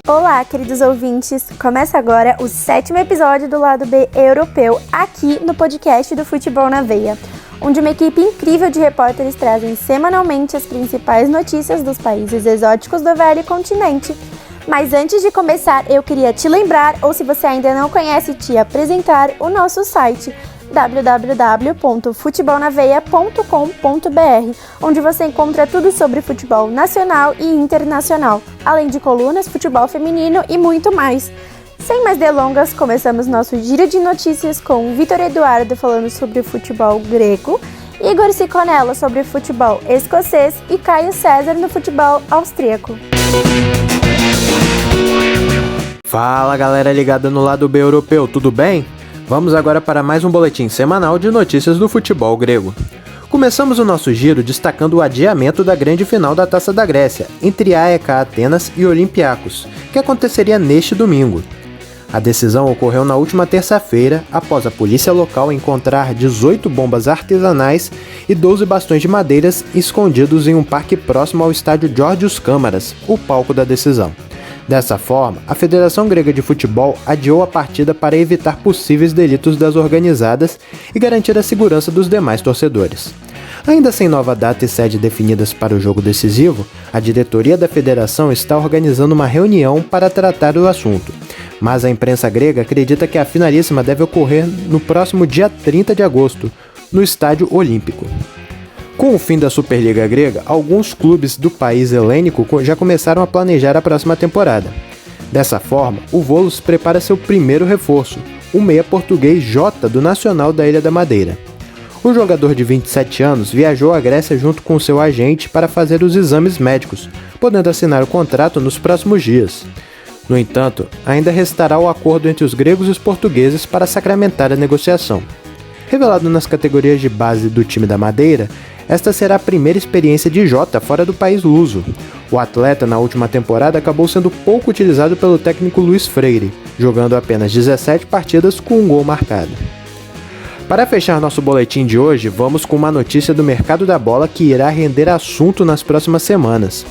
Olá, queridos ouvintes! Começa agora o 7º episódio do Lado B Europeu, aqui no podcast do Futebol na Veia, onde uma equipe incrível de repórteres trazem semanalmente as principais notícias dos países exóticos do velho continente. Mas antes de começar, eu queria te lembrar, ou se você ainda não conhece, te apresentar o nosso site www.futebolnaveia.com.br, onde você encontra tudo sobre futebol nacional e internacional, além de colunas, futebol feminino e muito mais. Sem mais delongas, começamos nosso giro de notícias com Vitor Eduardo falando sobre o futebol grego, Igor Ciconello sobre o futebol escocês e Caio César no futebol austríaco. Fala galera ligada no Lado B Europeu, tudo bem? Vamos agora para mais um boletim semanal de notícias do futebol grego. Começamos o nosso giro destacando o adiamento da grande final da Taça da Grécia, entre AEK Atenas e Olympiacos, que aconteceria neste domingo. A decisão ocorreu na última terça-feira, após a polícia local encontrar 18 bombas artesanais e 12 bastões de madeiras escondidos em um parque próximo ao estádio Georgios Câmaras, o palco da decisão. Dessa forma, a Federação Grega de Futebol adiou a partida para evitar possíveis delitos das organizadas e garantir a segurança dos demais torcedores. Ainda sem nova data e sede definidas para o jogo decisivo, a diretoria da federação está organizando uma reunião para tratar do assunto, mas a imprensa grega acredita que a finalíssima deve ocorrer no próximo dia 30 de agosto, no Estádio Olímpico. Com o fim da Superliga grega, alguns clubes do país helênico já começaram a planejar a próxima temporada. Dessa forma, o Volos prepara seu primeiro reforço, o meia português Jota do Nacional da Ilha da Madeira. O jogador de 27 anos viajou à Grécia junto com seu agente para fazer os exames médicos, podendo assinar o contrato nos próximos dias. No entanto, ainda restará o acordo entre os gregos e os portugueses para sacramentar a negociação. Revelado nas categorias de base do time da Madeira, esta será a primeira experiência de Jota fora do país luso. O atleta na última temporada acabou sendo pouco utilizado pelo técnico Luiz Freire, jogando apenas 17 partidas com um gol marcado. Para fechar nosso boletim de hoje, vamos com uma notícia do mercado da bola que irá render assunto nas próximas semanas.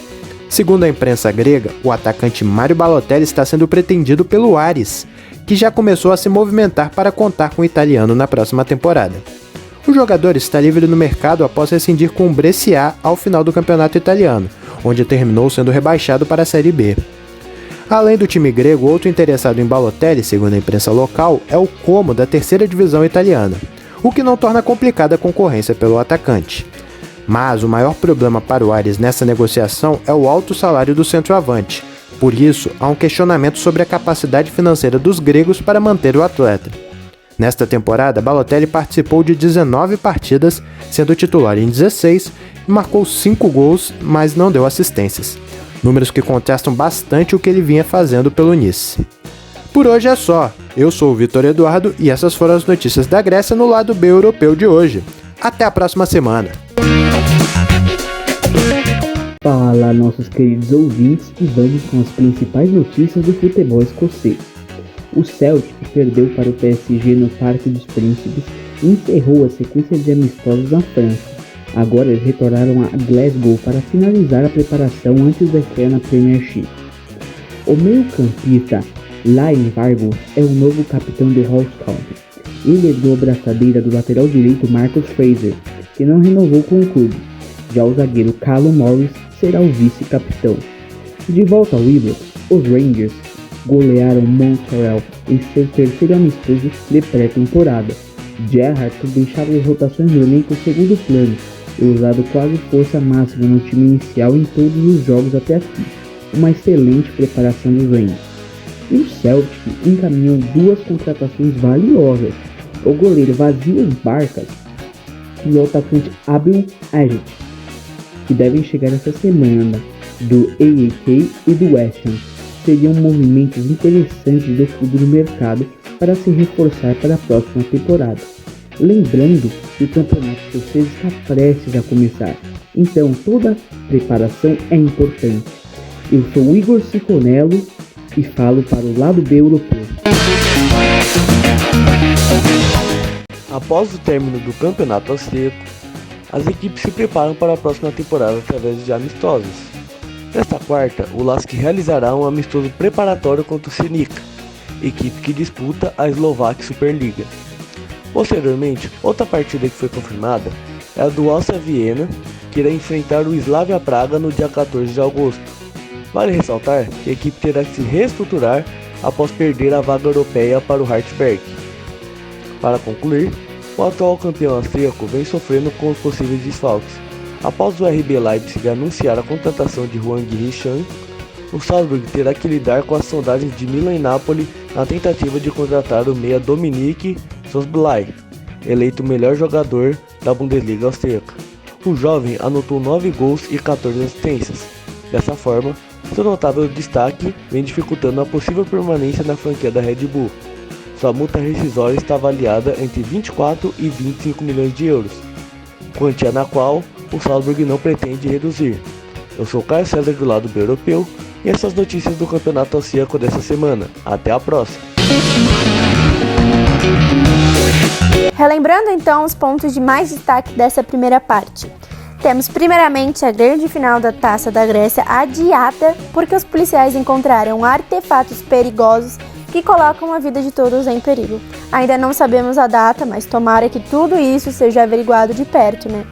Segundo a imprensa grega, o atacante Mário Balotelli está sendo pretendido pelo Aris, que já começou a se movimentar para contar com o italiano na próxima temporada. O jogador está livre no mercado após rescindir com o Brescia ao final do campeonato italiano, onde terminou sendo rebaixado para a Série B. Além do time grego, outro interessado em Balotelli, segundo a imprensa local, é o Como da terceira divisão italiana, o que não torna complicada a concorrência pelo atacante. Mas o maior problema para o Aris nessa negociação é o alto salário do centroavante. Por isso, há um questionamento sobre a capacidade financeira dos gregos para manter o atleta. Nesta temporada, Balotelli participou de 19 partidas, sendo titular em 16 e marcou 5 gols, mas não deu assistências. Números que contestam bastante o que ele vinha fazendo pelo Nice. Por hoje é só. Eu sou o Vitor Eduardo e essas foram as notícias da Grécia no Lado B Europeu de hoje. Até a próxima semana! Fala, nossos queridos ouvintes, e vamos com as principais notícias do futebol escocês. O Celtic perdeu para o PSG no Parque dos Príncipes e encerrou a sequência de amistosos na França. Agora eles retornaram a Glasgow para finalizar a preparação antes da estreia na Premiership. O meio-campista Liam Vargas é o novo capitão do Ross County. Ele herdou a braçadeira do lateral direito Marcus Fraser, que não renovou com o clube. Já o zagueiro Callum Morris será o vice-capitão. De volta ao Ibrox, os Rangers golearam Montreal em seu terceiro amistoso de pré-temporada. Gerrard deixava as rotações do elenco em segundo plano e usado quase força máxima no time inicial em todos os jogos até aqui. Uma excelente preparação dos Rangers. E o Celtic encaminhou duas contratações valiosas: o goleiro Vasilis Barkas e o atacante Abel Ajit, que devem chegar essa semana do AEK e do West Ham. Seriam movimentos interessantes do futuro mercado para se reforçar para a próxima temporada. Lembrando que o campeonato escocês está prestes a começar, então toda a preparação é importante. Eu sou o Igor Ciconello e falo para o Lado B Europeu. Após o término do campeonato austríaco, as equipes se preparam para a próxima temporada através de amistosos. Nesta quarta, o LASK realizará um amistoso preparatório contra o Senica, equipe que disputa a Slovak Superliga. Posteriormente, outra partida que foi confirmada é a do Alça Viena, que irá enfrentar o Slavia Praga no dia 14 de agosto. Vale ressaltar que a equipe terá que se reestruturar após perder a vaga europeia para o Hartberg. Para concluir, o atual campeão austríaco vem sofrendo com os possíveis desfalques. Após o RB Leipzig anunciar a contratação de Hwang Hee-chan, o Salzburg terá que lidar com as sondagens de Milan e Napoli na tentativa de contratar o meia Dominik Szoboszlai, eleito o melhor jogador da Bundesliga austríaca. O jovem anotou 9 gols e 14 assistências. Dessa forma, seu notável destaque vem dificultando a possível permanência na franquia da Red Bull. Sua multa rescisória está avaliada entre 24 e 25 milhões de euros, quantia na qual o Salzburg não pretende reduzir. Eu sou o Caio César do lado B europeu e essas notícias do campeonato austríaco dessa semana. Até a próxima! Relembrando então os pontos de mais destaque dessa primeira parte. Temos primeiramente a grande final da Taça da Grécia adiada porque os policiais encontraram artefatos perigosos que colocam a vida de todos em perigo. Ainda não sabemos a data, mas tomara que tudo isso seja averiguado de perto, né?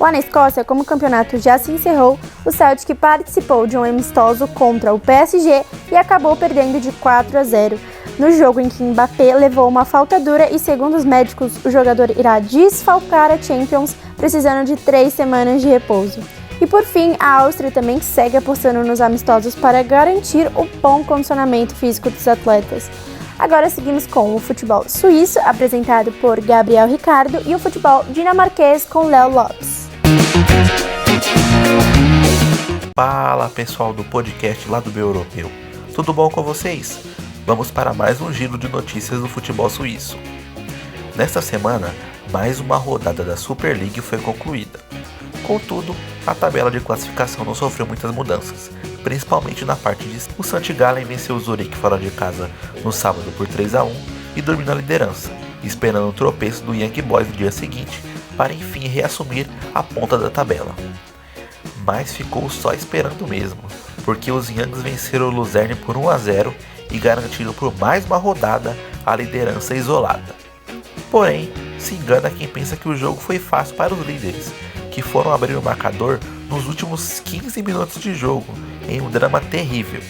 Lá na Escócia, como o campeonato já se encerrou, o Celtic participou de um amistoso contra o PSG e acabou perdendo de 4-0. No jogo em que Mbappé levou uma falta dura e, segundo os médicos, o jogador irá desfalcar a Champions, precisando de 3 semanas de repouso. E por fim, a Áustria também segue apostando nos amistosos para garantir o bom condicionamento físico dos atletas. Agora seguimos com o futebol suíço, apresentado por Gabriel Ricardo, e o futebol dinamarquês com Léo Lopes. Fala pessoal do podcast Lado B Europeu, tudo bom com vocês? Vamos para mais um giro de notícias do futebol suíço. Nesta semana, mais uma rodada da Super League foi concluída. Contudo, a tabela de classificação não sofreu muitas mudanças, principalmente na parte de o St. Gallen venceu o Zurich fora de casa no sábado por 3-1 e dormiu na liderança, esperando o tropeço do Young Boys no dia seguinte para enfim reassumir a ponta da tabela. Mas ficou só esperando mesmo, porque os Youngs venceram o Luzerne por 1-0 e garantiram por mais uma rodada a liderança isolada. Porém, se engana quem pensa que o jogo foi fácil para os líderes, que foram abrir o marcador nos últimos 15 minutos de jogo, em um drama terrível.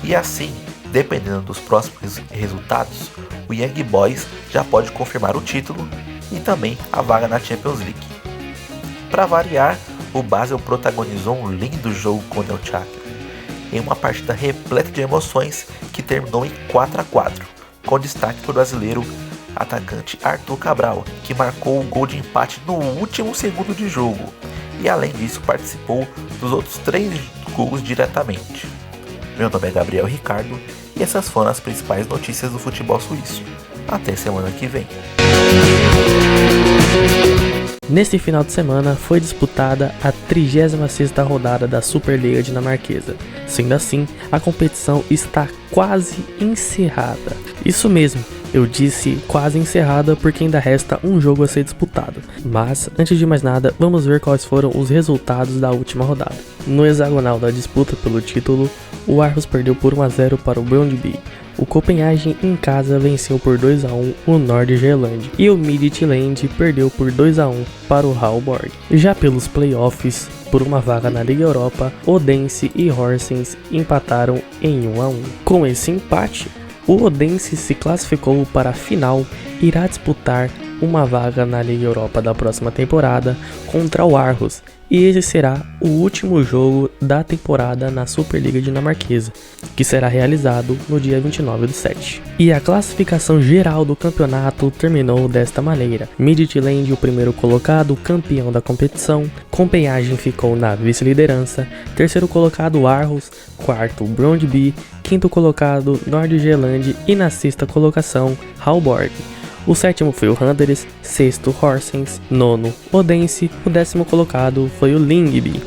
E assim, dependendo dos próximos resultados, o Young Boys já pode confirmar o título e também a vaga na Champions League. Para variar, o Basel protagonizou um lindo jogo com o Neuchâtel, em uma partida repleta de emoções que terminou em 4-4, com destaque para o brasileiro atacante Arthur Cabral, que marcou o gol de empate no último segundo de jogo, e além disso participou dos outros 3 gols diretamente. Meu nome é Gabriel Ricardo e essas foram as principais notícias do futebol suíço. Até semana que vem. Neste final de semana foi disputada a 36ª rodada da Superliga dinamarquesa. Sendo assim, a competição está quase encerrada. Isso mesmo, eu disse quase encerrada porque ainda resta um jogo a ser disputado. Mas, antes de mais nada, vamos ver quais foram os resultados da última rodada. No hexagonal da disputa pelo título, o Aarhus perdeu por 1-0 para o Brøndby. O Copenhagen em casa venceu por 2-1 o Nordsjælland e o Midtjylland perdeu por 2-1 para o Aalborg. Já pelos playoffs, por uma vaga na Liga Europa, Odense e Horsens empataram em 1-1. Com esse empate, o Odense se classificou para a final e irá disputar uma vaga na Liga Europa da próxima temporada contra o Aarhus. E esse será o último jogo da temporada na Superliga dinamarquesa, que será realizado no dia 29/7. E a classificação geral do campeonato terminou desta maneira: Midtjylland, o primeiro colocado, campeão da competição. Copenhagen ficou na vice-liderança. Terceiro colocado, Aarhus. Quarto, Brøndby. Quinto colocado, Nordsjælland. E na sexta colocação, Aalborg. O sétimo foi o Randers, sexto Horsens, nono Odense, o 10º colocado foi o Lyngby,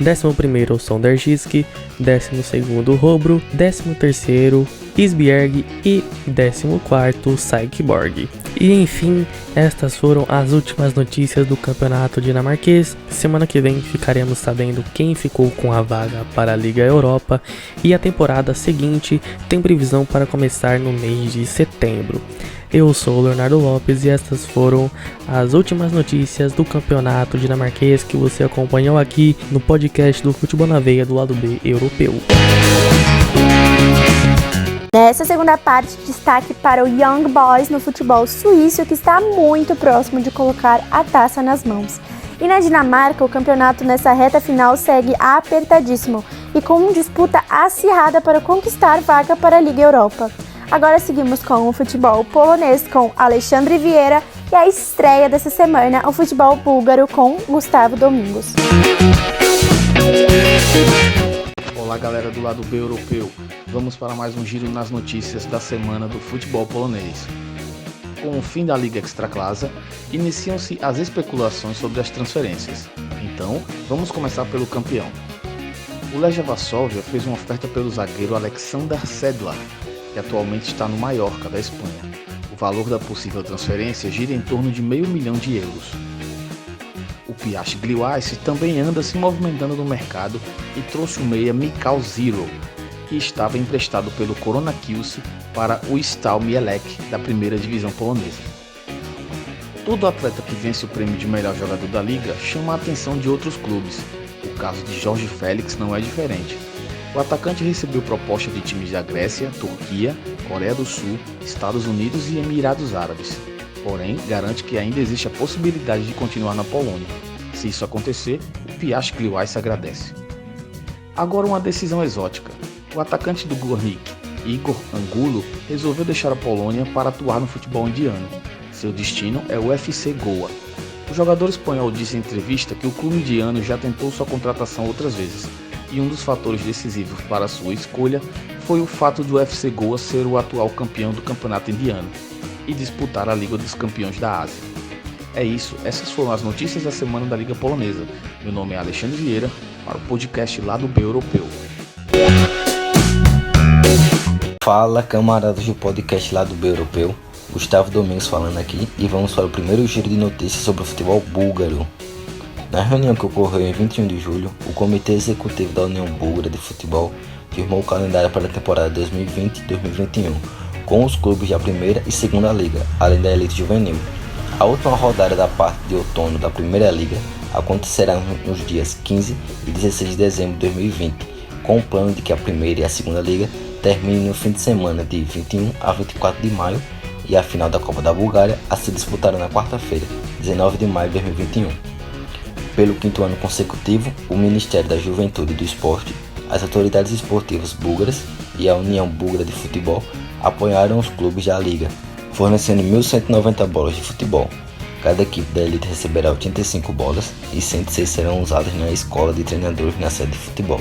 11º o Sonderjysk, 12º Hobro, 13º Esbjerg e 14º Silkeborg. E enfim, estas foram as últimas notícias do campeonato dinamarquês. Semana que vem ficaremos sabendo quem ficou com a vaga para a Liga Europa, e a temporada seguinte tem previsão para começar no mês de setembro. Eu sou o Leonardo Lopes e estas foram as últimas notícias do campeonato dinamarquês que você acompanhou aqui no podcast do Futebol na Veia do lado B europeu. Nessa segunda parte, destaque para o Young Boys no futebol suíço, que está muito próximo de colocar a taça nas mãos. E na Dinamarca, o campeonato nessa reta final segue apertadíssimo e com disputa acirrada para conquistar vaga para a Liga Europa. Agora seguimos com o futebol polonês com Alexandre Vieira e a estreia dessa semana, o futebol búlgaro com Gustavo Domingos. Olá galera do lado B europeu, vamos para mais um giro nas notícias da semana do futebol polonês. Com o fim da Liga Ekstraklasa, iniciam-se as especulações sobre as transferências. Então, vamos começar pelo campeão. O Legia Varsóvia fez uma oferta pelo zagueiro Alexander Sedlar, que atualmente está no Mallorca da Espanha. O valor da possível transferência gira em torno de €500 mil. O Piast Gliwice também anda se movimentando no mercado e trouxe o meia Michał Zero, que estava emprestado pelo Korona Kielce para o Stal Mielec da primeira divisão polonesa. Todo atleta que vence o prêmio de melhor jogador da liga chama a atenção de outros clubes. O caso de Jorge Félix não é diferente. O atacante recebeu proposta de times da Grécia, Turquia, Coreia do Sul, Estados Unidos e Emirados Árabes. Porém, garante que ainda existe a possibilidade de continuar na Polônia. Se isso acontecer, o Piast Gliwice agradece. Agora uma decisão exótica. O atacante do Górnik, Igor Angulo, resolveu deixar a Polônia para atuar no futebol indiano. Seu destino é o FC Goa. O jogador espanhol disse em entrevista que o clube indiano já tentou sua contratação outras vezes, e um dos fatores decisivos para sua escolha foi o fato do FC Goa ser o atual campeão do campeonato indiano e disputar a Liga dos Campeões da Ásia. É isso, essas foram as notícias da semana da Liga Polonesa. Meu nome é Alexandre Vieira, para o podcast Lado B Europeu. Fala camaradas do podcast Lado B Europeu, Gustavo Domingos falando aqui, e vamos para o primeiro giro de notícias sobre o futebol búlgaro. Na reunião que ocorreu em 21 de julho, o Comitê Executivo da União Búlgara de Futebol firmou o calendário para a temporada 2020-2021, com os clubes da primeira e segunda liga, além da elite juvenil. A última rodada da parte de outono da primeira liga acontecerá nos dias 15 e 16 de dezembro de 2020, com o plano de que a primeira e a segunda liga terminem no fim de semana de 21 a 24 de maio e a final da Copa da Bulgária a se disputar na quarta-feira, 19 de maio de 2021. Pelo quinto ano consecutivo, o Ministério da Juventude e do Esporte, as autoridades esportivas búlgaras e a União Búlgara de Futebol apoiaram os clubes da liga, fornecendo 1.190 bolas de futebol. Cada equipe da elite receberá 85 bolas e 106 serão usadas na escola de treinadores na sede de futebol.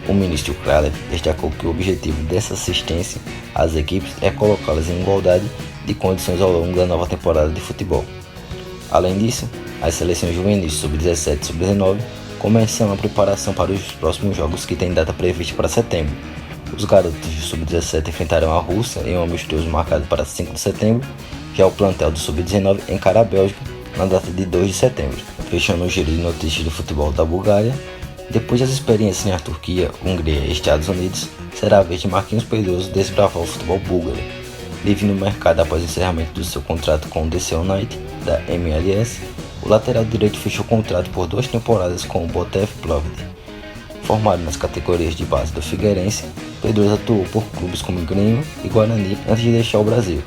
O ministro Kralev destacou que o objetivo dessa assistência às equipes é colocá-las em igualdade de condições ao longo da nova temporada de futebol. Além disso, as seleções juvenis sub-17 e sub-19 começam a preparação para os próximos jogos que têm data prevista para setembro. Os garotos do sub-17 enfrentarão a Rússia em um amistoso marcado para 5 de setembro, já o plantel do sub-19 encara a Bélgica na data de 2 de setembro. Fechando o giro de notícias do futebol da Bulgária, depois das experiências na Turquia, Hungria e Estados Unidos, será a vez de Marquinhos Pedroso desbravar o futebol búlgaro. Livre no mercado após o encerramento do seu contrato com o DC United, da MLS, o lateral direito fechou contrato por 2 temporadas com o Botev Plovdiv. Formado nas categorias de base do Figueirense, Pedroso atuou por clubes como Grêmio e Guarani antes de deixar o Brasil.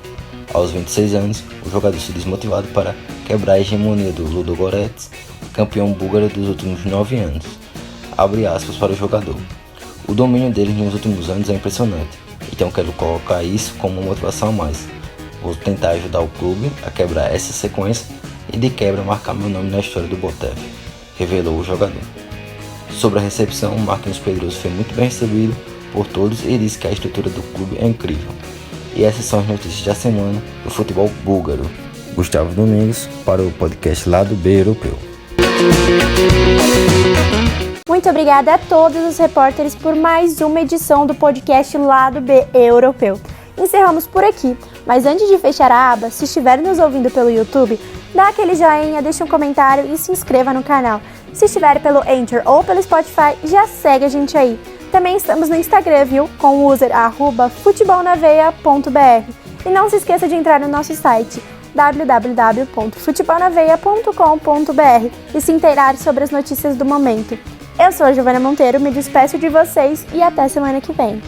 Aos 26 anos, o jogador se desmotivado para quebrar a hegemonia do Ludogorets, campeão búlgaro dos últimos 9 anos. Abre aspas para o jogador. O domínio dele nos últimos anos é impressionante, então quero colocar isso como uma motivação a mais. Vou tentar ajudar o clube a quebrar essa sequência e de quebra marcar meu nome na história do Botev, revelou o jogador. Sobre a recepção, Marquinhos Pedroso foi muito bem recebido por todos e disse que a estrutura do clube é incrível. E essas são as notícias da semana do futebol búlgaro. Gustavo Domingos para o podcast Lado B Europeu. Muito obrigada a todos os repórteres por mais uma edição do podcast Lado B Europeu. Encerramos por aqui. Mas antes de fechar a aba, se estiver nos ouvindo pelo YouTube, dá aquele joinha, deixa um comentário e se inscreva no canal. Se estiver pelo Anchor ou pelo Spotify, já segue a gente aí. Também estamos no Instagram, viu? Com o user @futebolnaveia.br. E não se esqueça de entrar no nosso site www.futebolnaveia.com.br e se inteirar sobre as notícias do momento. Eu sou a Giovana Monteiro, me despeço de vocês e até semana que vem.